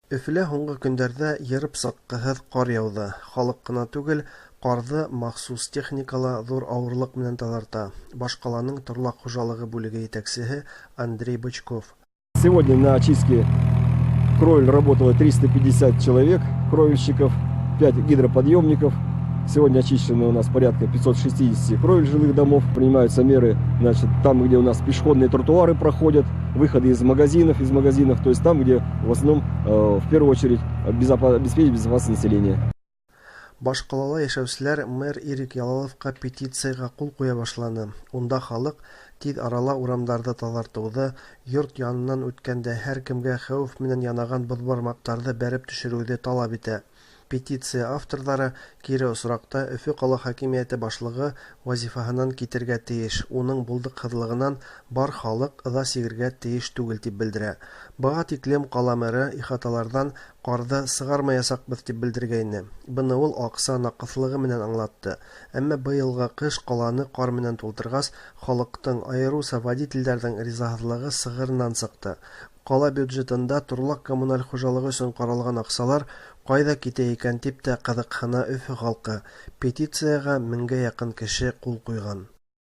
Өфөлә һуңгы көндәрдә йырып сыккыһыҙ кар яуҙы. Халык кына түгел, карҙы махсус техникала ҙур ауырлык менән таҙарта. Башҡаланың торлаҡ хужалығы бүлеге етәксеһе Андрей Бычков. Сегодня на очистке кровель работало 350 человек, кровельщиков, 5 гидроподъемников. Сегодня очищено у нас порядка 560 кровель жилых домов. Принимаются меры, значит, там, где у нас пешеходные тротуары проходят, выходы из магазинов, то есть там, где в основном, в первую очередь, обеспечить безопасность населения. Башҡалала йәшәүселәр мэр Ирек Ялаловҡа петицияға ҡул ҡуя башланы. Унда халыҡ тиҙ арала урамдарҙы таҙартыуҙы, йорт янынан үткәндә һәр кемгә хәүеф менән янаған боҙбармаҡтарҙы бәреп төшөрөүҙе талап итә. Петиция авторҙары кире осраҡта Өфө ҡала хакимиәте башлығы вазифаһынан китергә тейеш, уның булдыҡһыҙлығынан бар халыҡ ыҙа сигергә тейеш түгел тип белдерә. Быға тиклем ҡала мэры ихаталарҙан ҡарҙы сығармаясаҡбыҙ тип белдергәйне. Быны ул аҡса наҡыҫлығы менән аңлатты. Әммә быйылғы ҡыш ҡаланы ҡар менән тултырғас, халыҡтың, айырыуса водителдәрҙең ризаһыҙлығы сығырынан сыҡты. Ҡала бюджетында торлаҡ коммуналь хужалығы өсөн ҡаралған аҡсалар ҡайҙа китә икән тип тә ҡыҙыҡһына Өфө халҡы. Петицияға 1000-гә яҡын кеше ҡул ҡуйған.